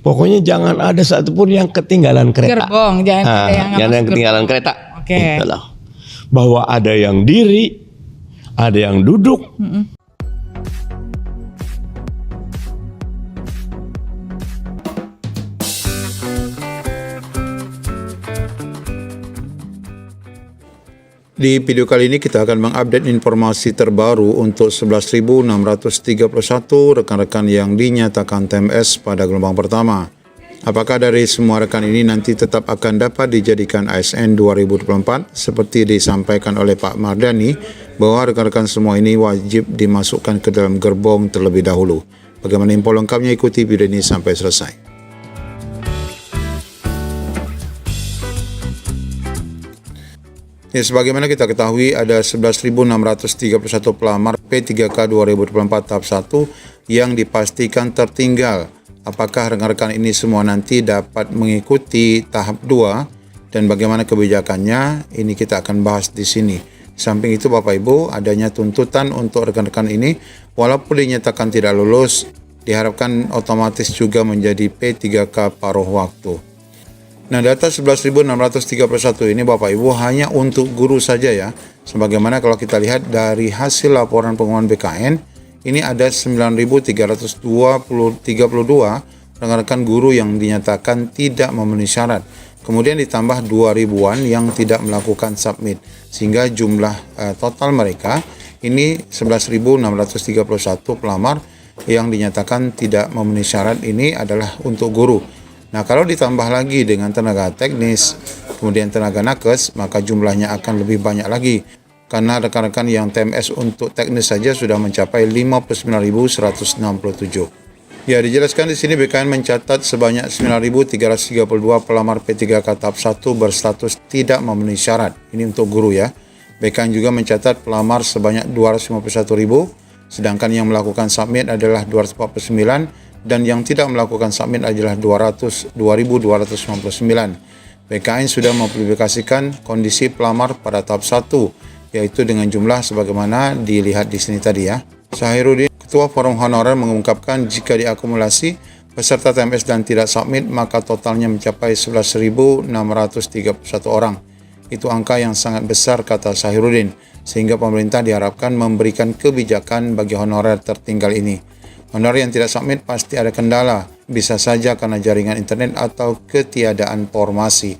Pokoknya jangan ada satupun yang ketinggalan kereta. Gerbong, jangan ada yang Jangan yang ketinggalan gerbong. kereta. Oke. Itulah. Bahwa ada yang diri, ada yang duduk. Di video kali ini kita akan mengupdate informasi terbaru untuk 11.631 rekan-rekan yang dinyatakan TMS pada gelombang pertama. Apakah dari semua rekan ini nanti tetap akan dapat dijadikan ASN 2024 seperti disampaikan oleh Pak Mardani bahwa rekan-rekan semua ini wajib dimasukkan ke dalam gerbong terlebih dahulu. Bagaimana info lengkapnya, ikuti video ini sampai selesai. Ya, sebagaimana kita ketahui ada 11.631 pelamar P3K 2024 tahap 1 yang dipastikan tertinggal. Apakah rekan-rekan ini semua nanti dapat mengikuti tahap 2 dan bagaimana kebijakannya? Ini kita akan bahas di sini. Samping itu Bapak Ibu, adanya tuntutan untuk rekan-rekan ini walaupun dinyatakan tidak lulus, diharapkan otomatis juga menjadi P3K paruh waktu. Nah, data 11.631 ini Bapak Ibu hanya untuk guru saja ya. Sebagaimana kalau kita lihat dari hasil laporan pengumuman BKN, ini ada 9.332 rekan-rekan guru yang dinyatakan tidak memenuhi syarat. Kemudian ditambah 2.000-an yang tidak melakukan submit. Sehingga jumlah total mereka ini 11.631 pelamar yang dinyatakan tidak memenuhi syarat ini adalah untuk guru. Nah, kalau ditambah lagi dengan tenaga teknis, kemudian tenaga nakes, maka jumlahnya akan lebih banyak lagi. Karena rekan-rekan yang TMS untuk teknis saja sudah mencapai 59.167. Ya, dijelaskan di sini BKN mencatat sebanyak 9.332 pelamar P3K tahap 1 berstatus tidak memenuhi syarat. Ini untuk guru ya. BKN juga mencatat pelamar sebanyak 251.000, sedangkan yang melakukan submit adalah 249 dan yang tidak melakukan submit adalah 2.259. BKN sudah mempublikasikan kondisi pelamar pada tahap 1, yaitu dengan jumlah sebagaimana dilihat di sini tadi ya. Syahiruddin, Ketua Forum Honorer, mengungkapkan jika diakumulasi peserta TMS dan tidak submit, maka totalnya mencapai 11.631 orang. Itu angka yang sangat besar, kata Syahiruddin, sehingga pemerintah diharapkan memberikan kebijakan bagi honorer tertinggal ini. Honorer yang tidak submit pasti ada kendala, bisa saja karena jaringan internet atau ketiadaan formasi.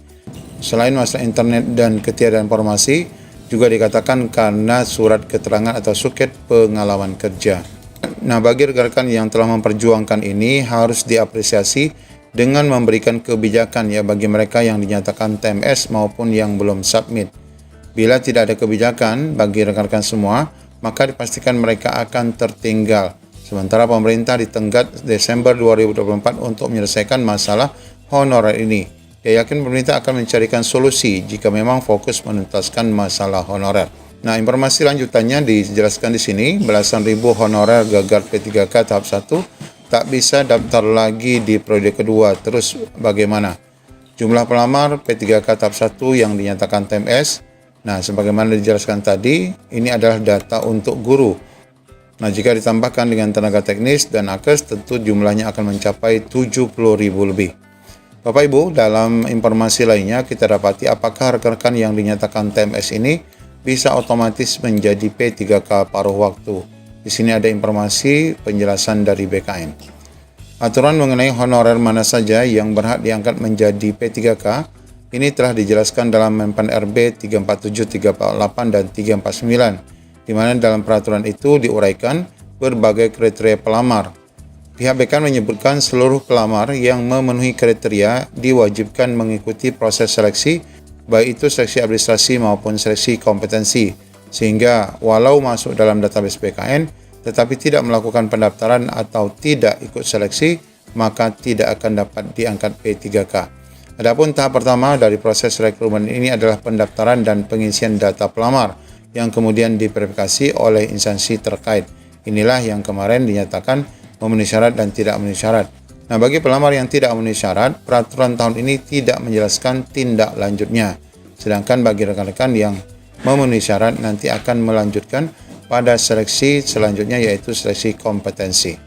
Selain masalah internet dan ketiadaan formasi, juga dikatakan karena surat keterangan atau suket pengalaman kerja. Nah, bagi rekan-rekan yang telah memperjuangkan ini harus diapresiasi dengan memberikan kebijakan ya bagi mereka yang dinyatakan TMS maupun yang belum submit. Bila tidak ada kebijakan bagi rekan-rekan semua, maka dipastikan mereka akan tertinggal. Sementara pemerintah ditenggat Desember 2024 untuk menyelesaikan masalah honorer ini. Dia yakin pemerintah akan mencarikan solusi jika memang fokus menuntaskan masalah honorer. Nah, informasi lanjutannya dijelaskan di sini, belasan ribu honorer gagal P3K tahap 1 tak bisa daftar lagi di periode kedua. Terus bagaimana? Jumlah pelamar P3K tahap 1 yang dinyatakan TMS. Nah, sebagaimana dijelaskan tadi, ini adalah data untuk guru. Nah, jika ditambahkan dengan tenaga teknis dan nakes, tentu jumlahnya akan mencapai 70.000 lebih. Bapak Ibu, dalam informasi lainnya kita dapati apakah rekan-rekan yang dinyatakan TMS ini bisa otomatis menjadi P3K paruh waktu. Di sini ada informasi penjelasan dari BKN. Aturan mengenai honorer mana saja yang berhak diangkat menjadi P3K ini telah dijelaskan dalam Menpan RB 347, 348, dan 349, di mana dalam peraturan itu diuraikan berbagai kriteria pelamar. Pihak BKN menyebutkan seluruh pelamar yang memenuhi kriteria diwajibkan mengikuti proses seleksi, baik itu seleksi administrasi maupun seleksi kompetensi, sehingga walau masuk dalam database BKN, tetapi tidak melakukan pendaftaran atau tidak ikut seleksi, maka tidak akan dapat diangkat P3K. Adapun tahap pertama dari proses rekrutmen ini adalah pendaftaran dan pengisian data pelamar, yang kemudian diverifikasi oleh instansi terkait. Inilah yang kemarin dinyatakan memenuhi syarat dan tidak memenuhi syarat. Nah, bagi pelamar yang tidak memenuhi syarat, peraturan tahun ini tidak menjelaskan tindak lanjutnya. Sedangkan bagi rekan-rekan yang memenuhi syarat nanti akan melanjutkan pada seleksi selanjutnya, yaitu seleksi kompetensi.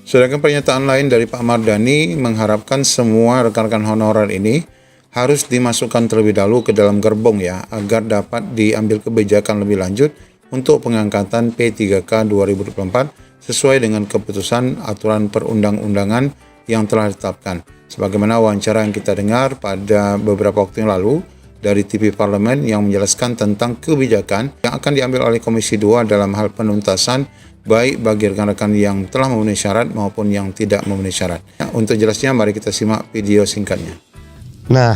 Sedangkan pernyataan lain dari Pak Mardhani mengharapkan semua rekan-rekan honorer ini harus dimasukkan terlebih dahulu ke dalam gerbong ya, agar dapat diambil kebijakan lebih lanjut untuk pengangkatan P3K 2024 sesuai dengan keputusan aturan perundang-undangan yang telah ditetapkan. Sebagaimana wawancara yang kita dengar pada beberapa waktu yang lalu dari TV Parlemen yang menjelaskan tentang kebijakan yang akan diambil oleh Komisi 2 dalam hal penuntasan baik bagi rekan-rekan yang telah memenuhi syarat maupun yang tidak memenuhi syarat. Untuk jelasnya mari kita simak video singkatnya. Nah,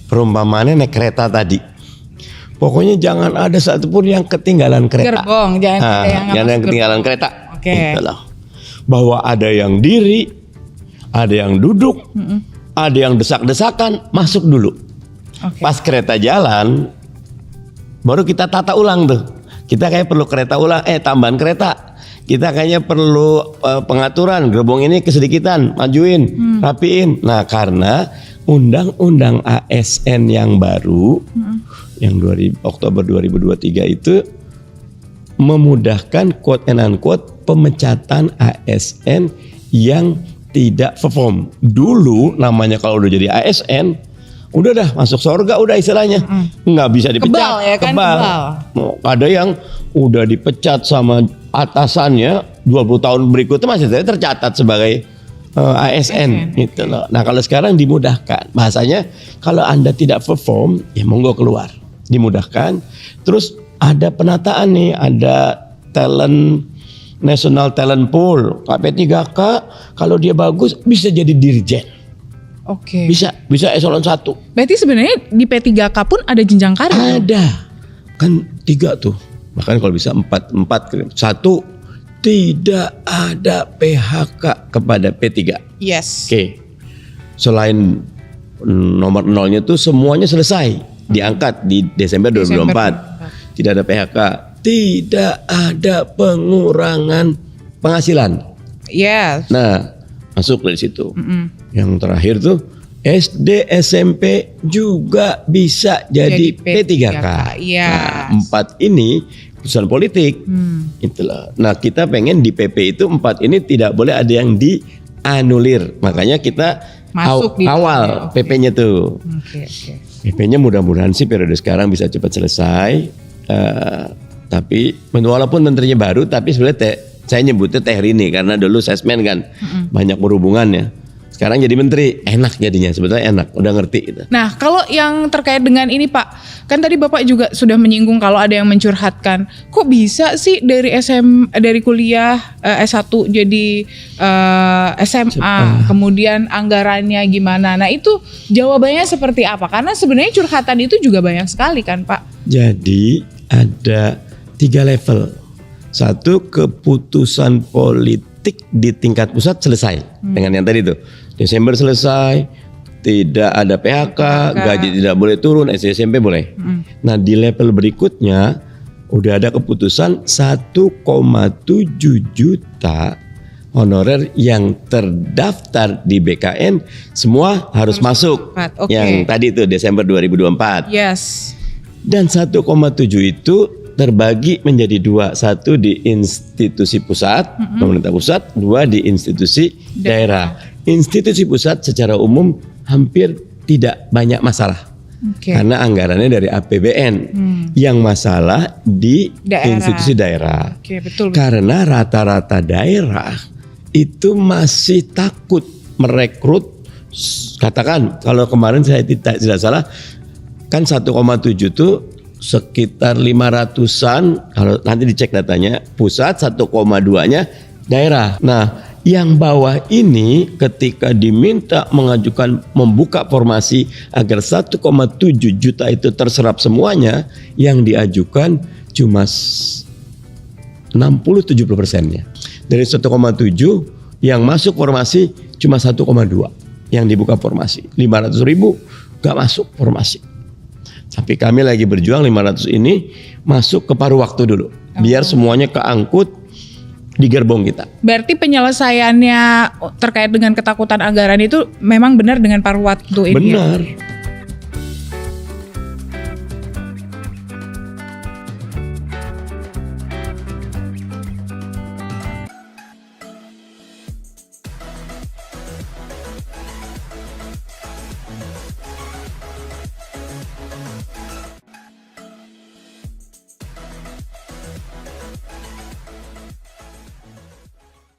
perumpamaannya naik kereta tadi. Pokoknya jangan ada satupun yang ketinggalan kereta. Gerbong, jangan yang ketinggalan gerbong. kereta. Oke. Itulah. Bahwa ada yang diri, ada yang duduk, ada yang desak-desakan, masuk dulu. Oke. Pas kereta jalan, baru kita tata ulang tuh. Kita kayak perlu kereta ulang, tambahan kereta. Kita kayaknya perlu pengaturan, gerbong ini kesedikitan, majuin, rapiin. Nah, karena undang-undang ASN yang baru, yang Oktober 2023 itu memudahkan quote and unquote pemecatan ASN yang tidak perform. Dulu namanya kalau udah jadi ASN, udah dah masuk surga udah istilahnya, nggak bisa dipecat. Kebal ya kan, kebal. Ada yang udah dipecat sama atasannya 20 tahun berikutnya masih tercatat sebagai ASN gitu loh. Nah kalau sekarang dimudahkan, bahasanya kalau Anda tidak perform ya monggo keluar, dimudahkan. Terus ada penataan nih, ada National Talent Pool, P3K kalau dia bagus bisa jadi dirjen. Oke. Bisa eselon 1. Berarti sebenarnya di P3K pun ada jenjang karir. Ada. Kan 3 tuh. Bahkan kalau bisa 4. 1, tidak ada PHK kepada P3. Yes. Oke. Selain nomor 0-nya tuh semuanya selesai. Diangkat di Desember 2024. Tidak ada PHK. Tidak ada pengurangan penghasilan. Yes. Nah, masuk dari situ. Yang terakhir tuh SD SMP juga bisa jadi P3K. Iya. Nah, 4 ini putusan politik. Itulah. Nah, kita pengen di PP itu 4 ini tidak boleh ada yang dianulir. Makanya kita Masuk di awal PP-nya tuh. Oke. PP-nya mudah-mudahan sih periode sekarang bisa cepat selesai. Tapi walaupun menterinya baru, tapi sebenarnya saya nyebutnya Teh Rini karena dulu sesmen kan banyak berhubungannya. Sekarang jadi menteri, enak jadinya, sebetulnya enak, udah ngerti gitu. Nah, kalau yang terkait dengan ini Pak, kan tadi Bapak juga sudah menyinggung kalau ada yang mencurhatkan, kok bisa sih dari kuliah S1 jadi SMA, kemudian anggarannya gimana? Nah, itu jawabannya seperti apa? Karena sebenarnya curhatan itu juga banyak sekali kan Pak. Jadi ada 3 level. 1, keputusan politik di tingkat pusat selesai dengan yang tadi tuh. Desember selesai, tidak ada PHK, gaji tidak boleh turun, SD SMP boleh. Nah di level berikutnya udah ada keputusan 1,7 juta honorer yang terdaftar di BKN semua harus masuk. Okay. Yang tadi itu Desember 2024. Yes. Dan 1,7 itu terbagi menjadi 2, 1 di institusi pusat, pemerintah pusat, 2 di institusi daerah. Institusi pusat secara umum hampir tidak banyak masalah. Karena anggarannya dari APBN. Yang masalah di institusi daerah. Betul. Karena rata-rata daerah itu masih takut merekrut, katakan kalau kemarin saya tidak salah kan 1,7 itu sekitar 500-an, kalau nanti dicek datanya, pusat 1,2-nya daerah. Nah, yang bawah ini ketika diminta mengajukan membuka formasi agar 1,7 juta itu terserap semuanya, yang diajukan cuma 60-70%-nya. Dari 1,7 yang masuk formasi cuma 1,2 yang dibuka formasi. 500.000 gak masuk formasi. Tapi kami lagi berjuang 500 ini masuk ke paruh waktu dulu. Biar semuanya keangkut di gerbong kita. Berarti penyelesaiannya terkait dengan ketakutan anggaran itu memang benar dengan paruh waktu ini. Benar.